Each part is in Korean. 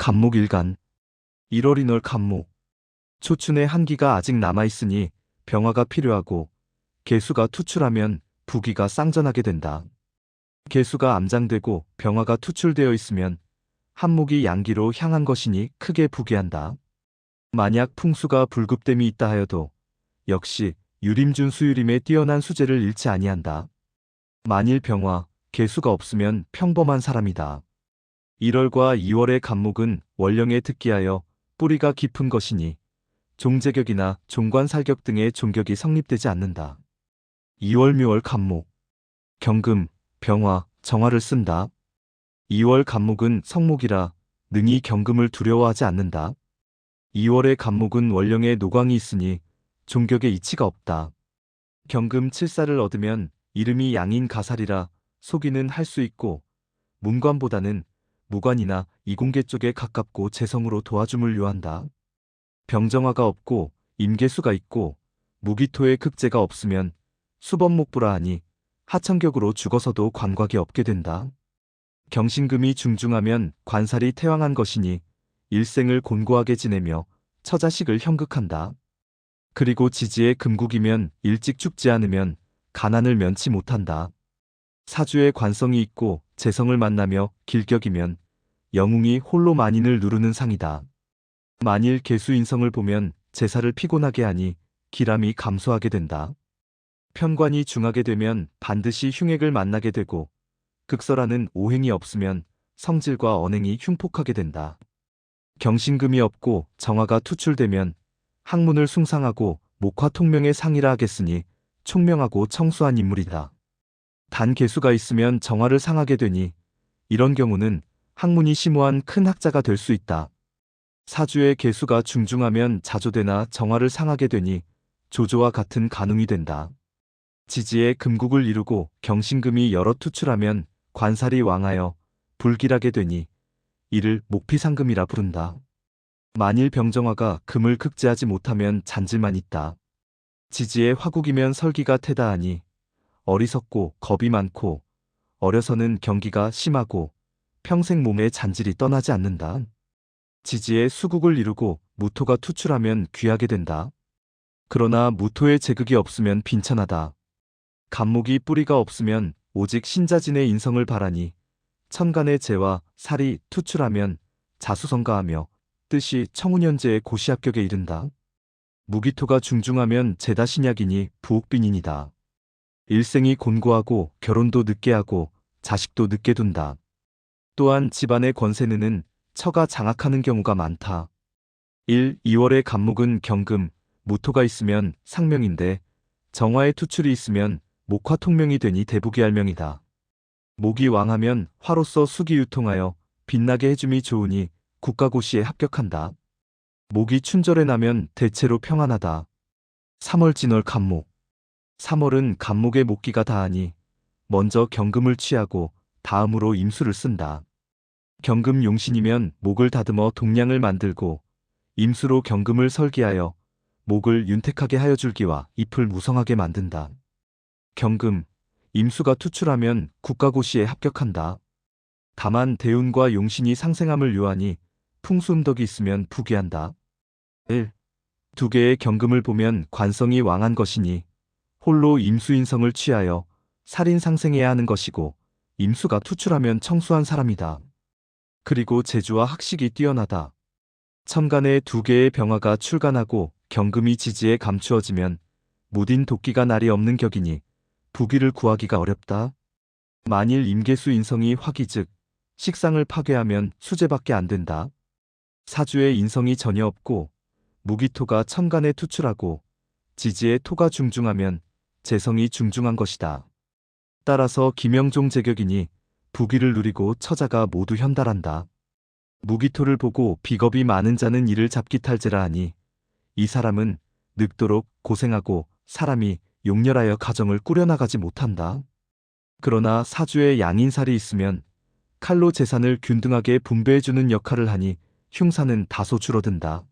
갑목일간 1월인월 갑목. 초춘의 한기가 아직 남아있으니 병화가 필요하고 개수가 투출하면 부기가 쌍전하게 된다. 개수가 암장되고 병화가 투출되어 있으면 한목이 양기로 향한 것이니 크게 부기한다. 만약 풍수가 불급됨이 있다 하여도 역시 유림준 수유림에 뛰어난 수재를 잃지 아니한다. 만일 병화, 개수가 없으면 평범한 사람이다. 1월과 2월의 갑목은 월령에 특기하여 뿌리가 깊은 것이니 종제격이나 종관살격 등의 종격이 성립되지 않는다. 2월 묘월 갑목. 경금, 병화, 정화를 쓴다. 2월 갑목은 성목이라 능히 경금을 두려워하지 않는다. 2월의 갑목은 월령에 노광이 있으니 종격에 이치가 없다. 경금 7살을 얻으면 이름이 양인 가살이라 소기는 할 수 있고 문관보다는 무관이나 이공계 쪽에 가깝고 재성으로 도와줌을 요한다. 병정화가 없고 임계수가 있고 무기토의 극제가 없으면 수범목부라 하니 하천격으로 죽어서도 관곽이 없게 된다. 경신금이 중중하면 관살이 태왕한 것이니 일생을 곤고하게 지내며 처자식을 형극한다. 그리고 지지에 금국이면 일찍 죽지 않으면 가난을 면치 못한다. 사주에 관성이 있고 재성을 만나며 길격이면 영웅이 홀로 만인을 누르는 상이다. 만일 개수인성을 보면 제사를 피곤하게 하니 기람이 감소하게 된다. 편관이 중하게 되면 반드시 흉액을 만나게 되고 극설하는 오행이 없으면 성질과 언행이 흉폭하게 된다. 경신금이 없고 정화가 투출되면 학문을 숭상하고 목화통명의 상이라 하겠으니 총명하고 청수한 인물이다. 단 개수가 있으면 정화를 상하게 되니 이런 경우는 학문이 심오한 큰 학자가 될 수 있다. 사주의 개수가 중중하면 자조되나 정화를 상하게 되니 조조와 같은 간웅이 된다. 지지에 금국을 이루고 경신금이 여러 투출하면 관살이 왕하여 불길하게 되니 이를 목피상금이라 부른다. 만일 병정화가 금을 극제하지 못하면 잔질만 있다. 지지에 화국이면 설기가 태다하니 어리석고 겁이 많고 어려서는 경기가 심하고 평생 몸에 잔질이 떠나지 않는다. 지지에 수국을 이루고 무토가 투출하면 귀하게 된다. 그러나 무토의 제극이 없으면 빈천하다. 갑목이 뿌리가 없으면 오직 신자진의 인성을 바라니 천간의 재와 살이 투출하면 자수성가하며 뜻이 청운현재의 고시합격에 이른다. 무기토가 중중하면 제다신약이니 부옥빈인이다. 일생이 곤고하고 결혼도 늦게 하고 자식도 늦게 둔다. 또한 집안의 권세는 처가 장악하는 경우가 많다. 2월의 갑목은 경금, 무토가 있으면 상명인데 정화의 투출이 있으면 목화통명이 되니 대부기할명이다. 목이 왕하면 화로서 수기 유통하여 빛나게 해줌이 좋으니 국가고시에 합격한다. 목이 춘절에 나면 대체로 평안하다. 3월 진월 갑목. 3월은 갑목의 목기가 다하니 먼저 경금을 취하고 다음으로 임수를 쓴다. 경금 용신이면 목을 다듬어 동량을 만들고 임수로 경금을 설기하여 목을 윤택하게 하여 줄기와 잎을 무성하게 만든다. 경금, 임수가 투출하면 국가고시에 합격한다. 다만 대운과 용신이 상생함을 요하니 풍수음덕이 있으면 부귀한다. 1. 두 개의 경금을 보면 관성이 왕한 것이니 홀로 임수인성을 취하여 살인상생해야 하는 것이고 임수가 투출하면 청수한 사람이다. 그리고 재주와 학식이 뛰어나다. 천간에 두 개의 병화가 출간하고 경금이 지지에 감추어지면 무딘 도끼가 날이 없는 격이니 부귀를 구하기가 어렵다. 만일 임계수 인성이 화기 즉 식상을 파괴하면 수재밖에 안 된다. 사주에 인성이 전혀 없고 무기토가 천간에 투출하고 지지에 토가 중중하면 재성이 중중한 것이다. 따라서 기명종 제격이니 부귀를 누리고 처자가 모두 현달한다. 무기토를 보고 비겁이 많은 자는 이를 잡기탈제라 하니 이 사람은 늙도록 고생하고 사람이 용렬하여 가정을 꾸려나가지 못한다. 그러나 사주에 양인살이 있으면 칼로 재산을 균등하게 분배해주는 역할을 하니 흉사는 다소 줄어든다.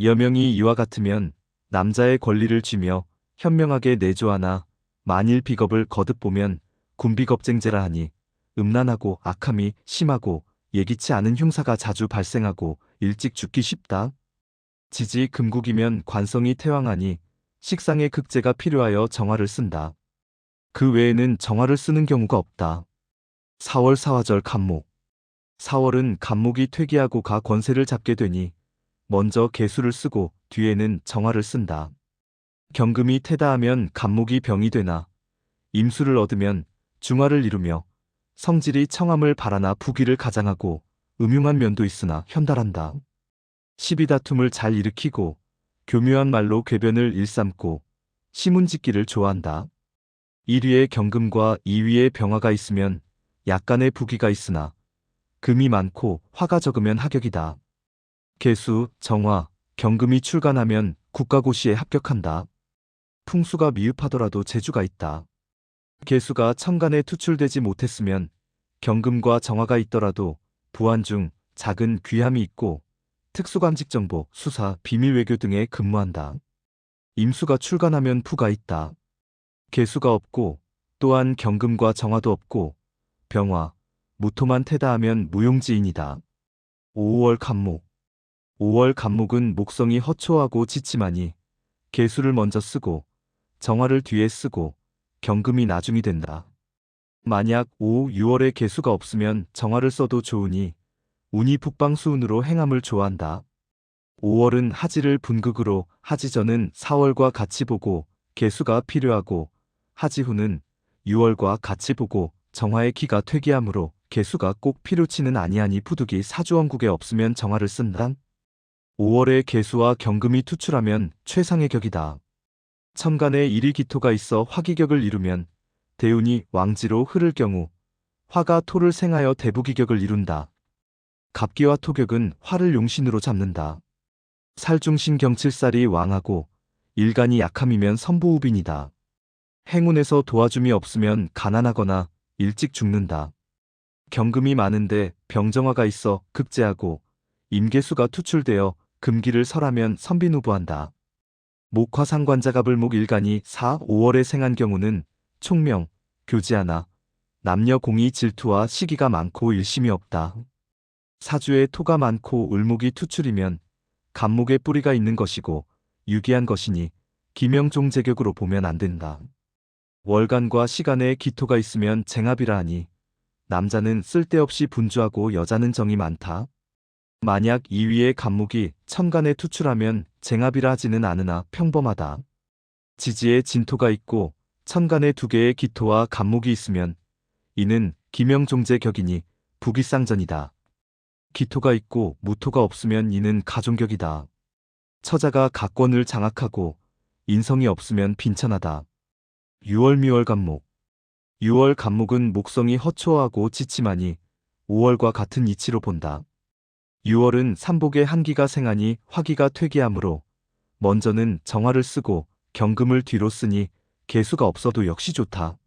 여명이 이와 같으면 남자의 권리를 쥐며 현명하게 내조하나 만일 비겁을 거듭 보면 군비겁쟁제라 하니 음란하고 악함이 심하고 예기치 않은 흉사가 자주 발생하고 일찍 죽기 쉽다. 지지 금국이면 관성이 태왕하니 식상의 극제가 필요하여 정화를 쓴다. 그 외에는 정화를 쓰는 경우가 없다. 4월 사화절 간목. 4월은 간목이 퇴기하고 가 권세를 잡게 되니 먼저 개수를 쓰고 뒤에는 정화를 쓴다. 경금이 태다하면 간목이 병이 되나 임수를 얻으면 중화를 이루며 성질이 청함을 바라나 부귀를 가장하고 음흉한 면도 있으나 현달한다. 시비다툼을 잘 일으키고 교묘한 말로 궤변을 일삼고 시문짓기를 좋아한다. 1위에 경금과 2위에 병화가 있으면 약간의 부귀가 있으나 금이 많고 화가 적으면 하격이다. 개수, 정화, 경금이 출간하면 국가고시에 합격한다. 풍수가 미흡하더라도 재주가 있다. 개수가 천간에 투출되지 못했으면 경금과 정화가 있더라도 부안 중 작은 귀함이 있고 특수감직 정보, 수사, 비밀 외교 등에 근무한다. 임수가 출간하면 부가 있다. 개수가 없고 또한 경금과 정화도 없고 병화, 무토만 태다하면 무용지인이다. 5월 간목. 5월 간목은 목성이 허초하고 지침하니 개수를 먼저 쓰고 정화를 뒤에 쓰고 경금이 나중이 된다. 만약 5, 6월에 개수가 없으면 정화를 써도 좋으니 운이 북방수운으로 행함을 좋아한다. 5월은 하지를 분극으로 하지전은 4월과 같이 보고 개수가 필요하고 하지후는 6월과 같이 보고 정화의 기가 퇴기하므로 개수가 꼭 필요치는 아니하니 부득이 사주원국에 없으면 정화를 쓴다. 5월에 개수와 경금이 투출하면 최상의 격이다. 천간에 일위기토가 있어 화기격을 이루면 대운이 왕지로 흐를 경우 화가 토를 생하여 대부기격을 이룬다. 갑기와 토격은 화를 용신으로 잡는다. 살중신 경칠살이 왕하고 일간이 약함이면 선부우빈이다. 행운에서 도와줌이 없으면 가난하거나 일찍 죽는다. 경금이 많은데 병정화가 있어 극제하고 임계수가 투출되어 금기를 설하면 선비누부한다. 목화상관자갑을 일간이 4, 5월에 생한 경우는 총명, 교지하나 남녀 공이 질투와 시기가 많고 일심이 없다. 사주에 토가 많고 을목이 투출이면 간목에 뿌리가 있는 것이고 유기한 것이니 기명종제격으로 보면 안 된다. 월간과 시간에 기토가 있으면 쟁합이라 하니 남자는 쓸데없이 분주하고 여자는 정이 많다. 만약 2위의 간목이 천간에 투출하면 쟁합이라 하지는 않으나 평범하다. 지지에 진토가 있고 천간에 2개의 기토와 간목이 있으면 이는 기명종제격이니 부귀상전이다. 기토가 있고 무토가 없으면 이는 가종격이다. 처자가 가권을 장악하고 인성이 없으면 빈천하다. 6월 미월 간목. 6월 간목은 목성이 허초하고 지침하니 5월과 같은 이치로 본다. 6월은 삼복의 한기가 생하니 화기가 퇴기하므로 먼저는 정화를 쓰고 경금을 뒤로 쓰니 개수가 없어도 역시 좋다.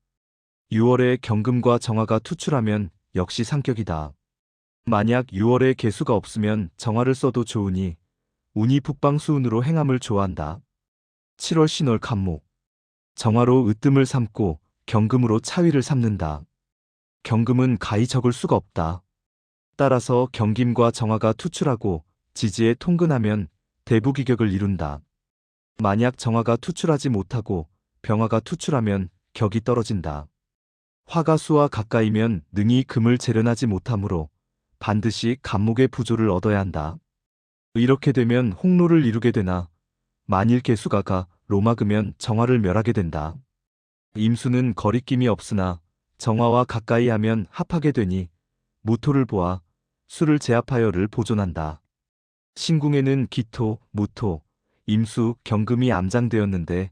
6월에 경금과 정화가 투출하면 역시 상격이다. 만약 6월에 개수가 없으면 정화를 써도 좋으니 운이 북방수운으로 행함을 좋아한다. 7월 신월 간목. 정화로 으뜸을 삼고 경금으로 차위를 삼는다. 경금은 가히 적을 수가 없다. 따라서 경김과 정화가 투출하고 지지에 통근하면 대부기격을 이룬다. 만약 정화가 투출하지 못하고 병화가 투출하면 격이 떨어진다. 화가 수와 가까이면 능히 금을 재련하지 못하므로 반드시 간목의 부조를 얻어야 한다. 이렇게 되면 홍로를 이루게 되나 만일 개수가 가 로막으면 정화를 멸하게 된다. 임수는 거리낌이 없으나 정화와 가까이 하면 합하게 되니 무토를 보아 수를 제압하여를 보존한다. 신궁에는 기토, 무토, 임수, 경금이 암장되었는데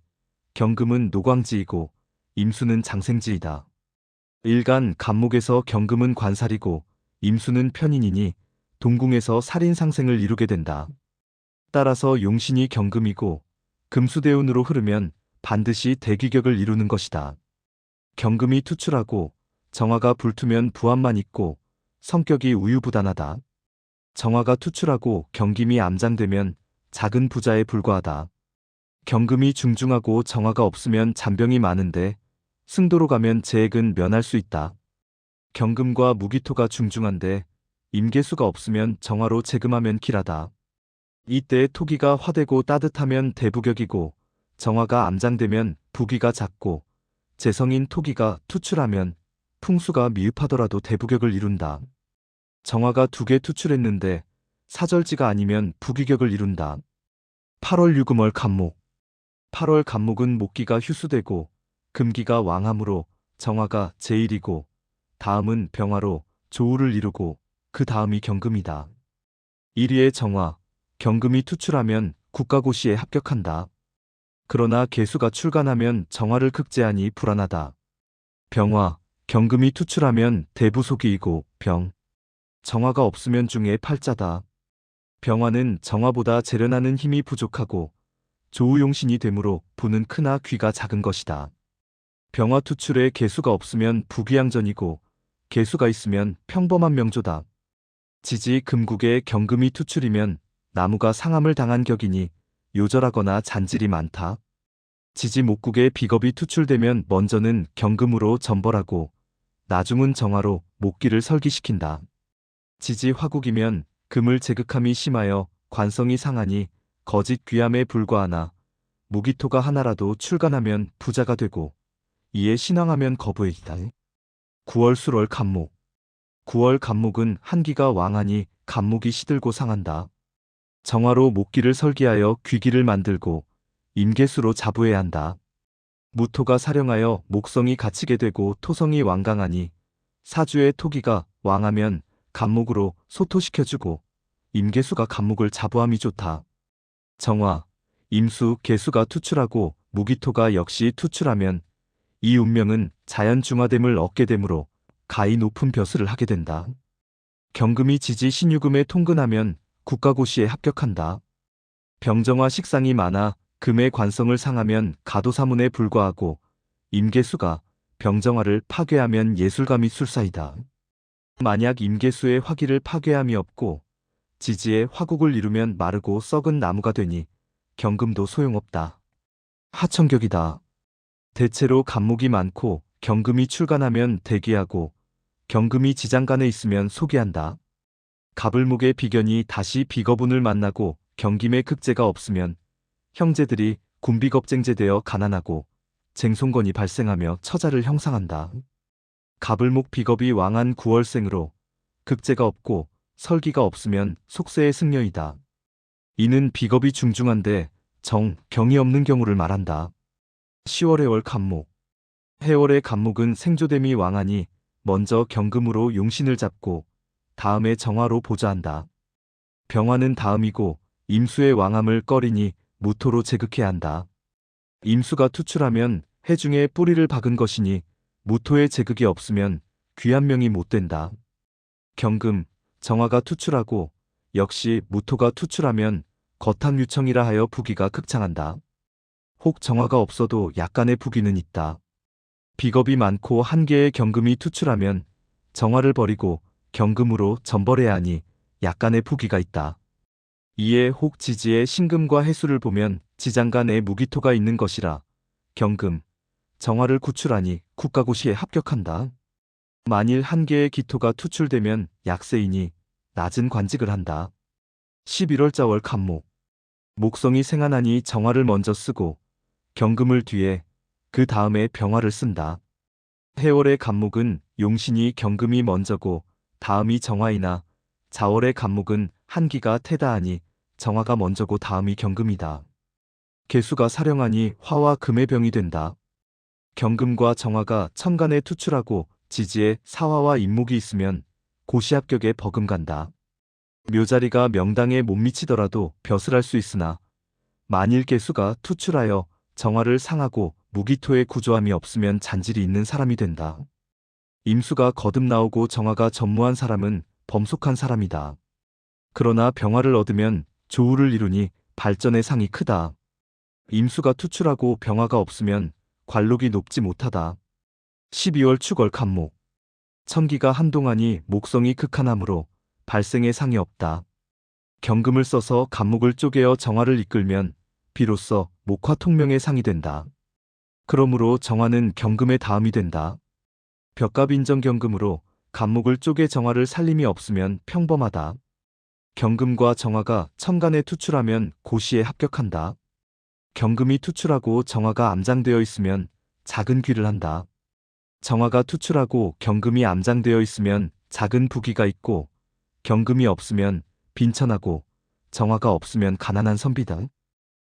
경금은 노광지이고 임수는 장생지이다. 일간 간목에서 경금은 관살이고 임수는 편인이니 동궁에서 살인상생을 이루게 된다. 따라서 용신이 경금이고 금수대운으로 흐르면 반드시 대기격을 이루는 것이다. 경금이 투출하고 정화가 불투면 부합만 있고 성격이 우유부단하다. 정화가 투출하고 경김이 암장되면 작은 부자에 불과하다. 경금이 중중하고 정화가 없으면 잔병이 많은데 승도로 가면 재액은 면할 수 있다. 경금과 무기토가 중중한데 임계수가 없으면 정화로 재금하면 길하다. 이때 토기가 화되고 따뜻하면 대부격이고 정화가 암장되면 부기가 작고 재성인 토기가 투출하면 풍수가 미흡하더라도 대부격을 이룬다. 정화가 2개 투출했는데 사절지가 아니면 부기격을 이룬다. 8월 유금월 간목. 8월 간목은 목기가 휴수되고 금기가 왕함으로 정화가 제1이고 다음은 병화로 조우를 이루고 그 다음이 경금이다. 1위의 정화, 경금이 투출하면 국가고시에 합격한다. 그러나 계수가 출간하면 정화를 극제하니 불안하다. 병화, 경금이 투출하면 대부속이이고 병, 정화가 없으면 중에 팔자다. 병화는 정화보다 재련하는 힘이 부족하고 조우용신이 되므로 부는 크나 귀가 작은 것이다. 병화 투출에 계수가 없으면 부귀양전이고 계수가 있으면 평범한 명조다. 지지 금국에 경금이 투출이면 나무가 상함을 당한 격이니 요절하거나 잔질이 많다. 지지 목국에 비겁이 투출되면 먼저는 경금으로 전벌하고 나중은 정화로 목기를 설기시킨다. 지지 화국이면 금을 제극함이 심하여 관성이 상하니 거짓 귀함에 불과하나 무기토가 하나라도 출간하면 부자가 되고 이에 신앙하면 거부이다. 9월 술월 간목. 9월 간목은 한기가 왕하니 간목이 시들고 상한다. 정화로 목기를 설기하여 귀기를 만들고 임계수로 자부해야 한다. 무토가 사령하여 목성이 갇히게 되고 토성이 완강하니 사주의 토기가 왕하면 간목으로 소토시켜주고 임계수가 간목을 자부함이 좋다. 정화, 임수, 계수가 투출하고 무기토가 역시 투출하면 이 운명은 자연 중화됨을 얻게 되므로 가히 높은 벼슬을 하게 된다. 경금이 지지 신유금에 통근하면 국가고시에 합격한다. 병정화 식상이 많아 금의 관성을 상하면 가도사문에 불과하고 임계수가 병정화를 파괴하면 예술가 및술사이다. 만약 임계수의 화기를 파괴함이 없고 지지의 화국을 이루면 마르고 썩은 나무가 되니 경금도 소용없다. 하천격이다. 대체로 간목이 많고 경금이 출간하면 대기하고 경금이 지장간에 있으면 소기한다. 갑을목의 비견이 다시 비거분을 만나고 경김의 극제가 없으면 형제들이 군비겁쟁제되어 가난하고 쟁송건이 발생하며 처자를 형상한다. 갑을목 비겁이 왕한 9월생으로 극제가 없고 설기가 없으면 속세의 승려이다. 이는 비겁이 중중한데 정, 경이 없는 경우를 말한다. 10월 해월 간목. 해월의 간목은 생조됨이 왕하니 먼저 경금으로 용신을 잡고 다음에 정화로 보좌한다. 병화는 다음이고 임수의 왕함을 꺼리니 무토로 제극해야 한다. 임수가 투출하면 해중에 뿌리를 박은 것이니 무토의 제극이 없으면 귀한 명이 못 된다. 경금, 정화가 투출하고 역시 무토가 투출하면 거탕유청이라 하여 부기가 극창한다. 혹 정화가 없어도 약간의 부기는 있다. 비겁이 많고 한 개의 경금이 투출하면 정화를 버리고 경금으로 전벌해야 하니 약간의 부기가 있다. 이에 혹 지지의 신금과 해수를 보면 지장간에 무기토가 있는 것이라 경금, 정화를 구출하니 국가고시에 합격한다. 만일 한 개의 기토가 투출되면 약세이니 낮은 관직을 한다. 11월자월 간목. 목성이 생하나니 정화를 먼저 쓰고 경금을 뒤에 그 다음에 병화를 쓴다. 해월의 간목은 용신이 경금이 먼저고 다음이 정화이나 자월의 간목은 한기가 태다하니 정화가 먼저고 다음이 경금이다. 계수가 사령하니 화와 금의 병이 된다. 경금과 정화가 천간에 투출하고 지지에 사화와 임목이 있으면 고시 합격에 버금간다. 묘자리가 명당에 못 미치더라도 벼슬할 수 있으나 만일 계수가 투출하여 정화를 상하고 무기토의 구조함이 없으면 잔질이 있는 사람이 된다. 임수가 거듭 나오고 정화가 전무한 사람은 범속한 사람이다. 그러나 병화를 얻으면 조우를 이루니 발전의 상이 크다. 임수가 투출하고 병화가 없으면 관록이 높지 못하다. 12월 축월 간목. 천기가 한동안이 목성이 극한하므로 발생의 상이 없다. 경금을 써서 간목을 쪼개어 정화를 이끌면 비로소 목화통명의 상이 된다. 그러므로 정화는 경금의 다음이 된다. 벽갑인정경금으로 간목을 쪼개 정화를 살림이 없으면 평범하다. 경금과 정화가 천간에 투출하면 고시에 합격한다. 경금이 투출하고 정화가 암장되어 있으면 작은 귀를 한다. 정화가 투출하고 경금이 암장되어 있으면 작은 부귀가 있고, 경금이 없으면 빈천하고 정화가 없으면 가난한 선비다.